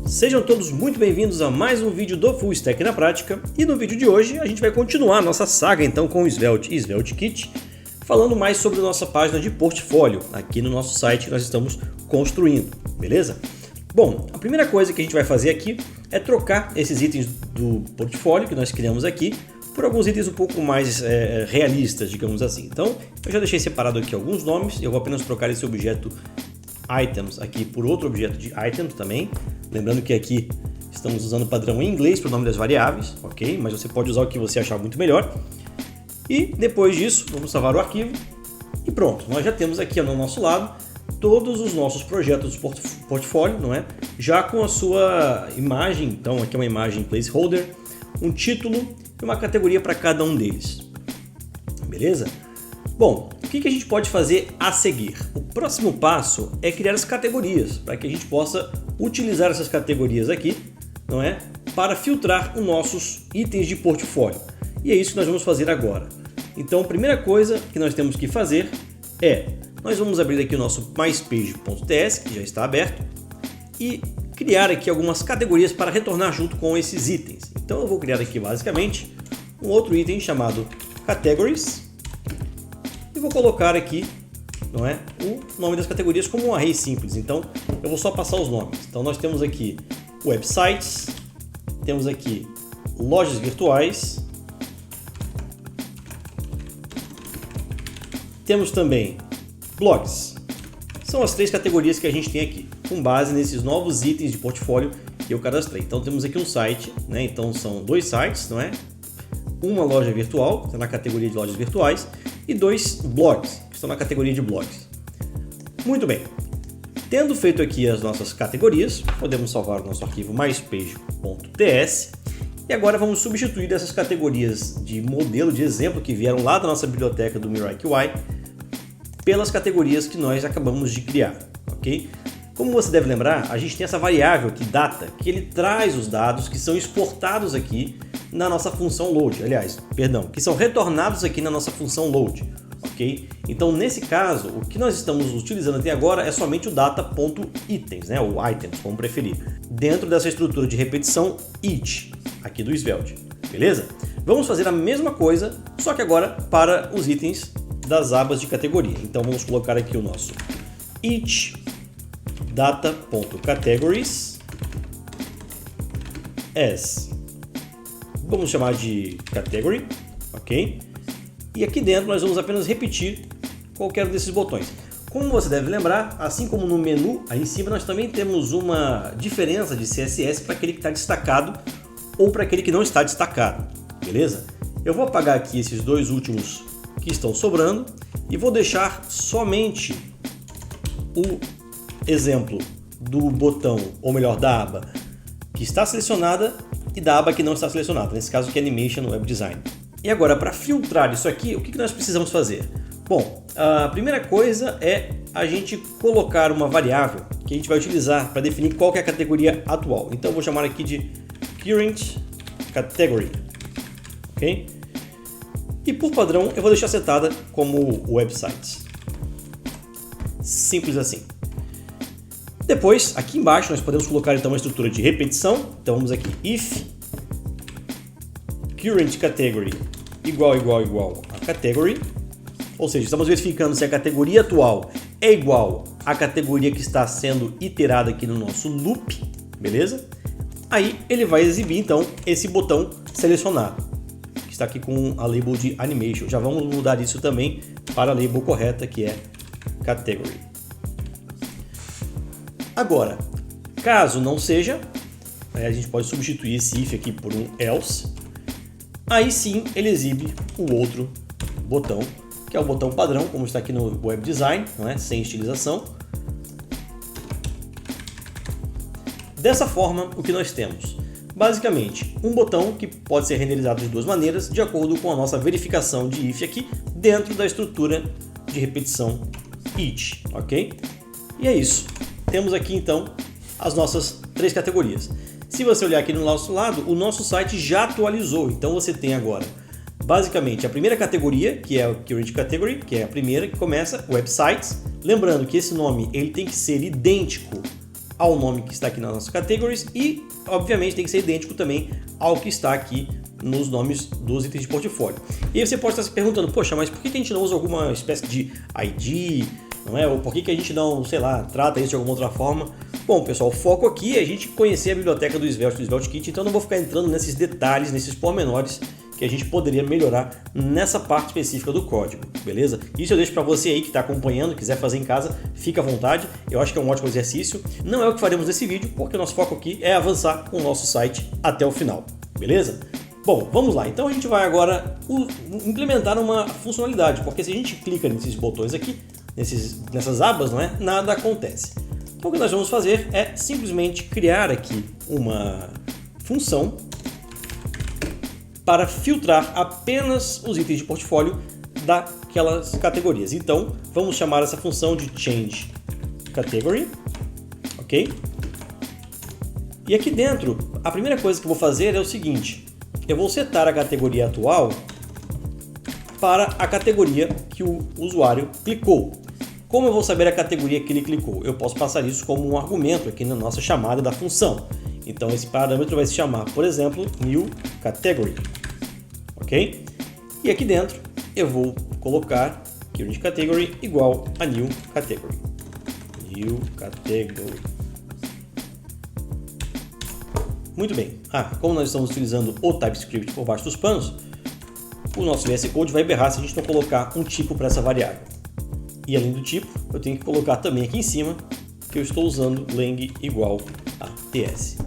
Sejam todos muito bem-vindos a mais um vídeo do Full Stack na Prática, e no vídeo de hoje a gente vai continuar a nossa saga então com o Svelte e SvelteKit, falando mais sobre a nossa página de portfólio aqui no nosso site que nós estamos construindo, beleza? Bom, a primeira coisa que a gente vai fazer aqui é trocar esses itens do portfólio que nós criamos aqui por alguns itens um pouco mais realistas, digamos assim. Então, eu já deixei separado aqui alguns nomes, eu vou apenas trocar esse objeto items aqui por outro objeto de items também. Lembrando que aqui estamos usando o padrão em inglês para o nome das variáveis, ok? Mas você pode usar o que você achar muito melhor. E depois disso, vamos salvar o arquivo e pronto. Nós já temos aqui no nosso lado todos os nossos projetos do portfólio, não é? Já com a sua imagem, então aqui é uma imagem placeholder, um título e uma categoria para cada um deles. Beleza? Bom, o que a gente pode fazer a seguir? O próximo passo é criar as categorias, para que a gente possa utilizar essas categorias aqui, não é? Para filtrar os nossos itens de portfólio. E é isso que nós vamos fazer agora. Então, a primeira coisa que nós temos que fazer é, nós vamos abrir aqui o nosso myspage.ts, que já está aberto, e criar aqui algumas categorias para retornar junto com esses itens. Então eu vou criar aqui basicamente um outro item chamado categories e vou colocar aqui, não é, o nome das categorias como um array simples. Então eu vou só passar os nomes. Então nós temos aqui websites, temos aqui lojas virtuais, temos também blogs. São as três categorias que a gente tem aqui, com base nesses novos itens de portfólio que eu cadastrei. Então temos aqui um site, né? Então são dois sites, não é? Uma loja virtual, que está na categoria de lojas virtuais, e dois blogs, que estão na categoria de blogs. Muito bem. Tendo feito aqui as nossas categorias, podemos salvar o nosso arquivo myspage.ts e agora vamos substituir essas categorias de modelo, de exemplo, que vieram lá da nossa biblioteca do Mirai QI, pelas categorias que nós acabamos de criar, ok? Como você deve lembrar, a gente tem essa variável aqui, data, que ele traz os dados que são exportados aqui na nossa função load, que são retornados aqui na nossa função load, ok? Então, nesse caso, o que nós estamos utilizando até agora é somente o data.items, né? Ou items, como preferir, dentro dessa estrutura de repetição each, aqui do Svelte, beleza? Vamos fazer a mesma coisa, só que agora para os itens das abas de categoria. Então vamos colocar aqui o nosso each data.categories as, vamos chamar de category, ok? E aqui dentro nós vamos apenas repetir qualquer um desses botões. Como você deve lembrar, assim como no menu, aí em cima nós também temos uma diferença de CSS para aquele que está destacado ou para aquele que não está destacado, beleza? Eu vou apagar aqui esses dois últimos que estão sobrando e vou deixar somente o exemplo do botão, ou melhor, da aba que está selecionada e da aba que não está selecionada, nesse caso aqui Animation Web Design. E agora, para filtrar isso aqui, o que nós precisamos fazer? Bom, a primeira coisa é a gente colocar uma variável que a gente vai utilizar para definir qual que é a categoria atual. Então eu vou chamar aqui de current category, ok? E por padrão eu vou deixar setada como websites. Simples assim. Depois, aqui embaixo, nós podemos colocar então uma estrutura de repetição. Então vamos aqui, if current category igual a category. Ou seja, estamos verificando se a categoria atual é igual à categoria que está sendo iterada aqui no nosso loop, beleza? Aí ele vai exibir então esse botão selecionado, está aqui com a label de Animation. Já vamos mudar isso também para a label correta, que é Category. Agora, caso não seja, a gente pode substituir esse if aqui por um else. Aí sim ele exibe o outro botão, que é o botão padrão, como está aqui no Web Design, não é? Sem estilização. Dessa forma, o que nós temos? Basicamente, um botão que pode ser renderizado de duas maneiras, de acordo com a nossa verificação de if aqui, dentro da estrutura de repetição each, ok? E é isso. Temos aqui então as nossas três categorias. Se você olhar aqui no nosso lado, o nosso site já atualizou. Então você tem agora, basicamente, a primeira categoria, que é o Current Category, que é a primeira que começa, websites. Lembrando que esse nome ele tem que ser idêntico ao nome que está aqui nas nossas categories e, obviamente, tem que ser idêntico também ao que está aqui nos nomes dos itens de portfólio. E aí você pode estar se perguntando, poxa, mas por que a gente não usa alguma espécie de ID, não é? Ou por que a gente não, sei lá, trata isso de alguma outra forma? Bom, pessoal, o foco aqui é a gente conhecer a biblioteca do Svelte Kit, então eu não vou ficar entrando nesses detalhes, nesses pormenores que a gente poderia melhorar nessa parte específica do código, beleza? Isso eu deixo para você aí que está acompanhando, quiser fazer em casa, fica à vontade, eu acho que é um ótimo exercício. Não é o que faremos nesse vídeo, porque o nosso foco aqui é avançar com o nosso site até o final, beleza? Bom, vamos lá, então a gente vai agora implementar uma funcionalidade, porque se a gente clica nesses botões aqui, nessas abas, não é? Nada acontece. Então o que nós vamos fazer é simplesmente criar aqui uma função para filtrar apenas os itens de portfólio daquelas categorias. Então, vamos chamar essa função de change category, ok? E aqui dentro, a primeira coisa que eu vou fazer é o seguinte, eu vou setar a categoria atual para a categoria que o usuário clicou. Como eu vou saber a categoria que ele clicou? Eu posso passar isso como um argumento aqui na nossa chamada da função. Então esse parâmetro vai se chamar, por exemplo, new category, ok? E aqui dentro eu vou colocar current category igual a new category. New category. Muito bem. Como nós estamos utilizando o TypeScript por baixo dos panos, o nosso VS Code vai berrar se a gente não colocar um tipo para essa variável. E além do tipo, eu tenho que colocar também aqui em cima que eu estou usando lang igual a ts.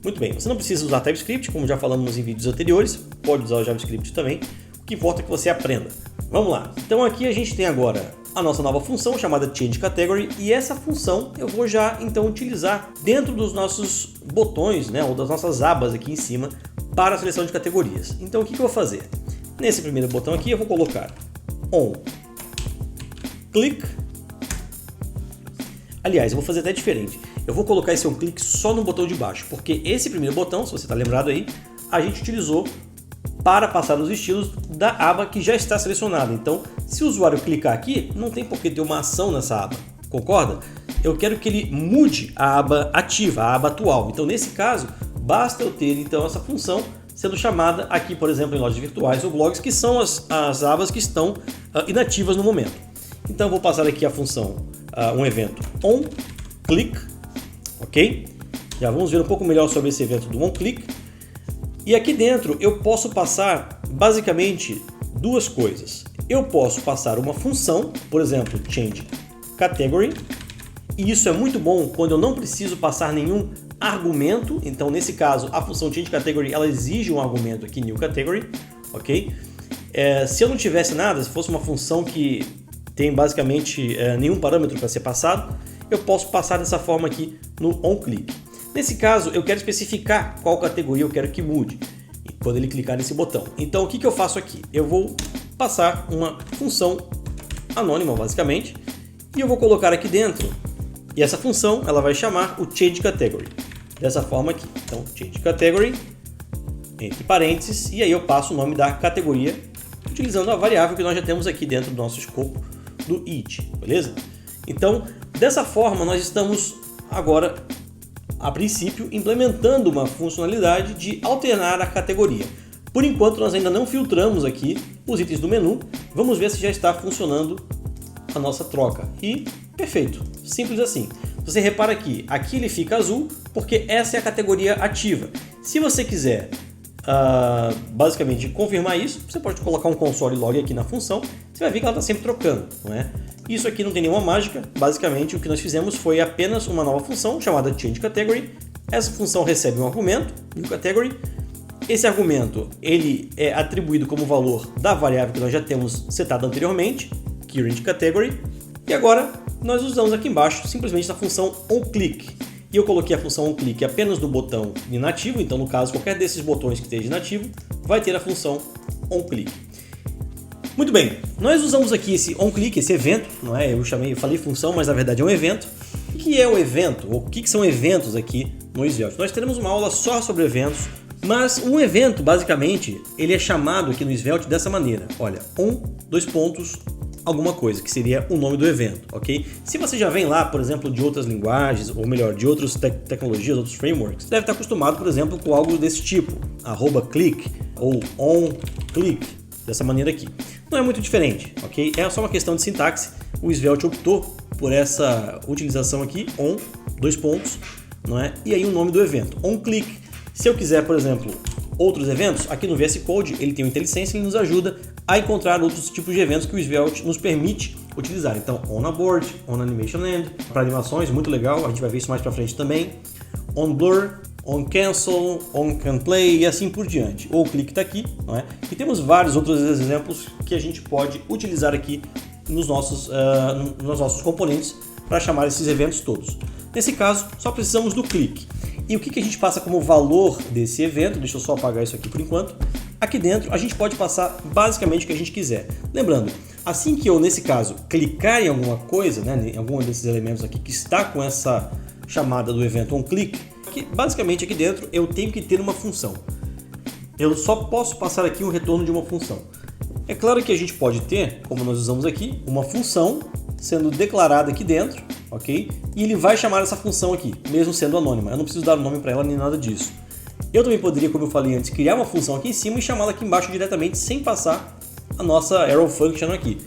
Muito bem, você não precisa usar TypeScript, como já falamos em vídeos anteriores, pode usar o JavaScript também, o que importa é que você aprenda. Vamos lá, então aqui a gente tem agora a nossa nova função chamada change category e essa função eu vou já então utilizar dentro dos nossos botões, né, ou das nossas abas aqui em cima para a seleção de categorias. Então o que eu vou fazer? Nesse primeiro botão aqui eu vou colocar on click. Aliás, eu vou fazer até diferente. Eu vou colocar esse on-click só no botão de baixo, porque esse primeiro botão, se você está lembrado aí, a gente utilizou para passar os estilos da aba que já está selecionada. Então, se o usuário clicar aqui, não tem por que ter uma ação nessa aba, concorda? Eu quero que ele mude a aba ativa, a aba atual. Então, nesse caso, basta eu ter então essa função sendo chamada aqui, por exemplo, em lojas virtuais ou blogs, que são as abas que estão inativas no momento. Então, eu vou passar aqui a função, um evento onClick, ok? Já vamos ver um pouco melhor sobre esse evento do onClick. E aqui dentro eu posso passar basicamente duas coisas. Eu posso passar uma função, por exemplo, change category, e isso é muito bom quando eu não preciso passar nenhum argumento. Então, nesse caso, a função change category ela exige um argumento aqui, new category, ok? Se eu não tivesse nada, se fosse uma função que tem basicamente nenhum parâmetro para ser passado, eu posso passar dessa forma aqui no onClick. Nesse caso, eu quero especificar qual categoria eu quero que mude quando ele clicar nesse botão. Então, o que eu faço aqui? Eu vou passar uma função anônima, basicamente, e eu vou colocar aqui dentro, e essa função ela vai chamar o change category, dessa forma aqui. Então, change category, entre parênteses, e aí eu passo o nome da categoria, utilizando a variável que nós já temos aqui dentro do nosso escopo do it, beleza? Então, dessa forma, nós estamos agora, a princípio, implementando uma funcionalidade de alternar a categoria. Por enquanto, nós ainda não filtramos aqui os itens do menu. Vamos ver se já está funcionando a nossa troca. E perfeito, simples assim. Você repara aqui ele fica azul porque essa é a categoria ativa. Se você quiser basicamente confirmar isso, você pode colocar um console log aqui na função, você vai ver que ela está sempre trocando, não é? Isso aqui não tem nenhuma mágica, basicamente o que nós fizemos foi apenas uma nova função chamada change category. Essa função recebe um argumento, new category. Esse argumento ele é atribuído como valor da variável que nós já temos setado anteriormente, current category. E agora nós usamos aqui embaixo simplesmente a função onClick. E eu coloquei a função onClick apenas no botão inativo, então no caso qualquer desses botões que esteja inativo vai ter a função onClick. Muito bem, nós usamos aqui esse onClick, esse evento, não é? Eu falei função, mas na verdade é um evento. O que é o evento? Ou o que são eventos aqui no Svelte? Nós teremos uma aula só sobre eventos, mas um evento basicamente ele é chamado aqui no Svelte dessa maneira. Olha, alguma coisa, que seria o nome do evento, ok? Se você já vem lá, por exemplo, de outras linguagens, ou melhor, de outras tecnologias, outros frameworks, deve estar acostumado, por exemplo, com algo desse tipo, @click ou onClick, dessa maneira aqui. Não é muito diferente, ok? É só uma questão de sintaxe. O Svelte optou por essa utilização aqui, on, 2 pontos, não é? E aí o nome do evento, onClick. Se eu quiser, por exemplo, outros eventos, aqui no VS Code ele tem o IntelliSense, ele nos ajuda a encontrar outros tipos de eventos que o Svelte nos permite utilizar. Então, onAboard, onAnimationEnd, para animações, muito legal, a gente vai ver isso mais para frente também. OnBlur, onCancel, onCanPlay e assim por diante. O click está aqui, não é? E temos vários outros exemplos que a gente pode utilizar aqui nos nossos componentes para chamar esses eventos todos. Nesse caso, só precisamos do click. E o que a gente passa como valor desse evento? Deixa eu só apagar isso aqui por enquanto. Aqui dentro a gente pode passar basicamente o que a gente quiser. Lembrando, assim que eu, nesse caso, clicar em alguma coisa, né, em algum desses elementos aqui que está com essa chamada do evento onClick, basicamente aqui dentro eu tenho que ter uma função. Eu só posso passar aqui um retorno de uma função. É claro que a gente pode ter, como nós usamos aqui, uma função sendo declarada aqui dentro, ok? E ele vai chamar essa função aqui, mesmo sendo anônima. Eu não preciso dar nome para ela nem nada disso. Eu também poderia, como eu falei antes, criar uma função aqui em cima e chamá-la aqui embaixo diretamente sem passar a nossa arrow function aqui.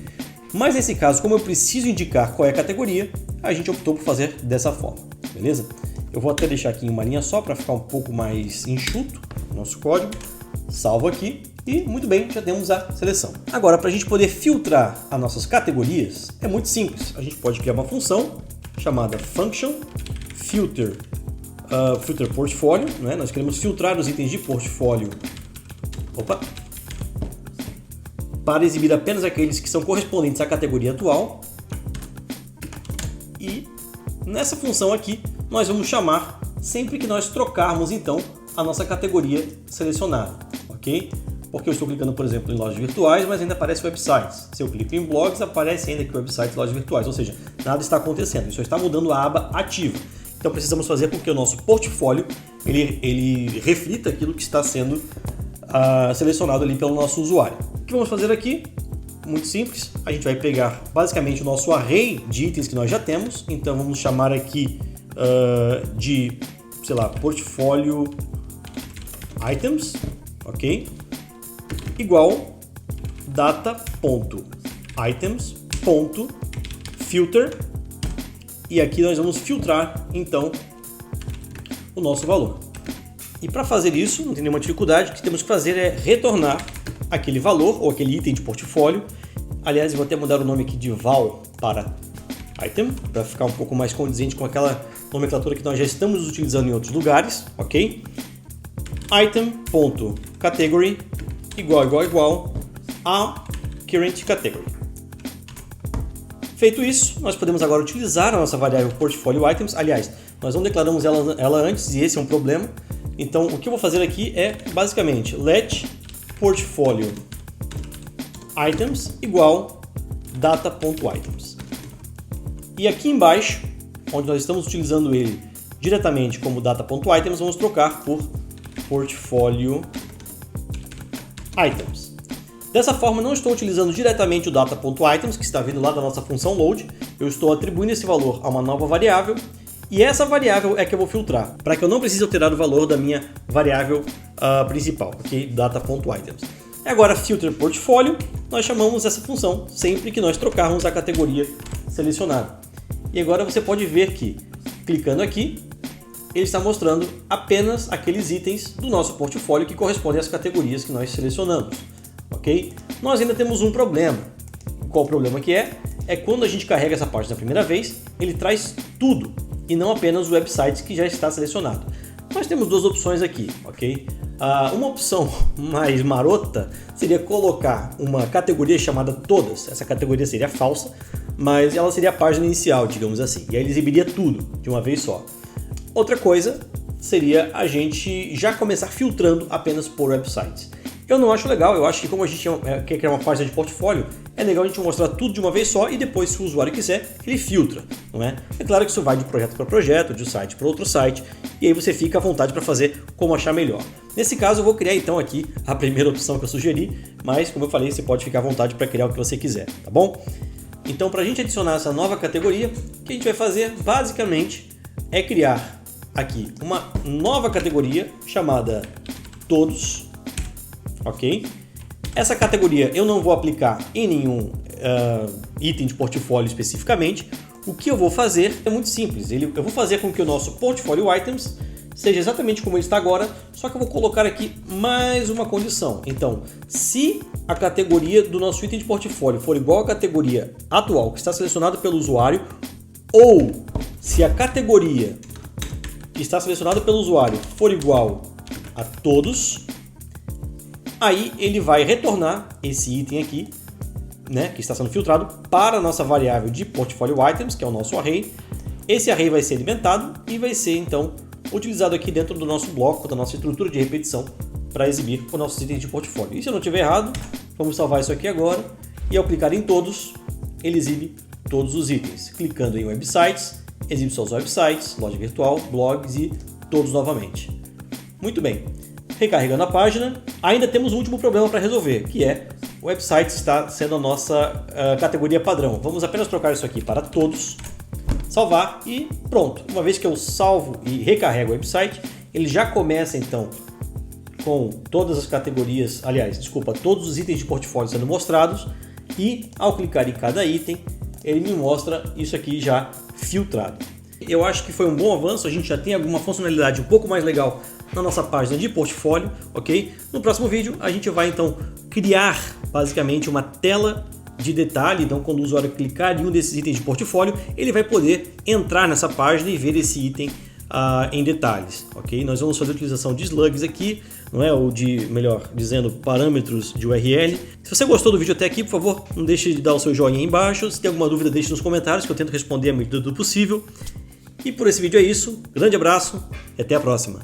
Mas nesse caso, como eu preciso indicar qual é a categoria, a gente optou por fazer dessa forma, beleza? Eu vou até deixar aqui em uma linha só para ficar um pouco mais enxuto o nosso código. Salvo aqui e muito bem, já temos a seleção. Agora, para a gente poder filtrar as nossas categorias, é muito simples. A gente pode criar uma função chamada function filter portfólio, né? Nós queremos filtrar os itens de portfólio para exibir apenas aqueles que são correspondentes à categoria atual. E nessa função aqui, nós vamos chamar sempre que nós trocarmos então a nossa categoria selecionada, ok? Porque eu estou clicando, por exemplo, em lojas virtuais, mas ainda aparece websites. Se eu clico em blogs, aparece ainda aqui websites e lojas virtuais, ou seja, nada está acontecendo, ele só está mudando a aba ativa. Então precisamos fazer com que o nosso portfólio ele reflita aquilo que está sendo selecionado ali pelo nosso usuário. O que vamos fazer aqui? Muito simples, a gente vai pegar basicamente o nosso array de itens que nós já temos, então vamos chamar aqui de, sei lá, portfólio items, ok? Igual data.items.filter, e aqui nós vamos filtrar então o nosso valor. E para fazer isso, não tem nenhuma dificuldade, o que temos que fazer é retornar aquele valor ou aquele item de portfólio. Aliás, eu vou até mudar o nome aqui de val para item, para ficar um pouco mais condizente com aquela nomenclatura que nós já estamos utilizando em outros lugares, ok? Item.category igual a current category. Feito isso, nós podemos agora utilizar a nossa variável portfólio items. Aliás, nós não declaramos ela antes e esse é um problema. Então, o que eu vou fazer aqui é basicamente let portfólio items igual data.items. E aqui embaixo, onde nós estamos utilizando ele diretamente como data.items, vamos trocar por portfólio items. Dessa forma, não estou utilizando diretamente o data.items, que está vindo lá da nossa função load. Eu estou atribuindo esse valor a uma nova variável, e essa variável é que eu vou filtrar, para que eu não precise alterar o valor da minha variável principal, ok? Data.items. Agora, filter portfólio, nós chamamos essa função sempre que nós trocarmos a categoria selecionada. E agora você pode ver que, clicando aqui, ele está mostrando apenas aqueles itens do nosso portfólio que correspondem às categorias que nós selecionamos, ok? Nós ainda temos um problema. Qual o problema que é? É quando a gente carrega essa parte da primeira vez, ele traz tudo e não apenas o website que já está selecionado. Nós temos duas opções aqui, ok? Uma opção mais marota seria colocar uma categoria chamada todas. Essa categoria seria falsa, mas ela seria a página inicial, digamos assim. E aí ele exibiria tudo de uma vez só. Outra coisa seria a gente já começar filtrando apenas por websites. Eu não acho legal, eu acho que como a gente quer criar uma página de portfólio, é legal a gente mostrar tudo de uma vez só e depois, se o usuário quiser, ele filtra, não é? É claro que isso vai de projeto para projeto, de um site para outro site, e aí você fica à vontade para fazer como achar melhor. Nesse caso, eu vou criar então aqui a primeira opção que eu sugeri, mas como eu falei, você pode ficar à vontade para criar o que você quiser, tá bom? Então, para a gente adicionar essa nova categoria, o que a gente vai fazer basicamente é criar aqui uma nova categoria chamada Todos, ok? Essa categoria eu não vou aplicar em nenhum item de portfólio especificamente. O que eu vou fazer é muito simples, eu vou fazer com que o nosso Portfolio Items seja exatamente como ele está agora, só que eu vou colocar aqui mais uma condição. Então, se a categoria do nosso item de portfólio for igual à categoria atual que está selecionada pelo usuário, ou se a categoria que está selecionada pelo usuário for igual a todos, aí ele vai retornar esse item aqui, né, que está sendo filtrado, para a nossa variável de Portfolio Items, que é o nosso array. Esse array vai ser alimentado e vai ser então utilizado aqui dentro do nosso bloco, da nossa estrutura de repetição, para exibir os nossos itens de portfólio. E se eu não estiver errado, vamos salvar isso aqui agora, e ao clicar em todos, ele exibe todos os itens. Clicando em websites, exibe só os websites, loja virtual, blogs e todos novamente. Muito bem, recarregando a página, ainda temos um último problema para resolver, que é o website está sendo a nossa categoria padrão. Vamos apenas trocar isso aqui para todos, salvar e pronto. Uma vez que eu salvo e recarrego o website, ele já começa então com todas as categorias, todos os itens de portfólio sendo mostrados, e ao clicar em cada item, ele me mostra isso aqui já filtrado. Eu acho que foi um bom avanço, a gente já tem alguma funcionalidade um pouco mais legal na nossa página de portfólio, ok? No próximo vídeo a gente vai então criar basicamente uma tela de detalhe, então quando o usuário clicar em um desses itens de portfólio, ele vai poder entrar nessa página e ver esse item em detalhes, ok? Nós vamos fazer a utilização de slugs aqui, não é? Ou de, melhor dizendo, parâmetros de URL. Se você gostou do vídeo até aqui, por favor, não deixe de dar o seu joinha aí embaixo. Se tem alguma dúvida, deixe nos comentários que eu tento responder à medida do possível. E por esse vídeo é isso. Grande abraço e até a próxima.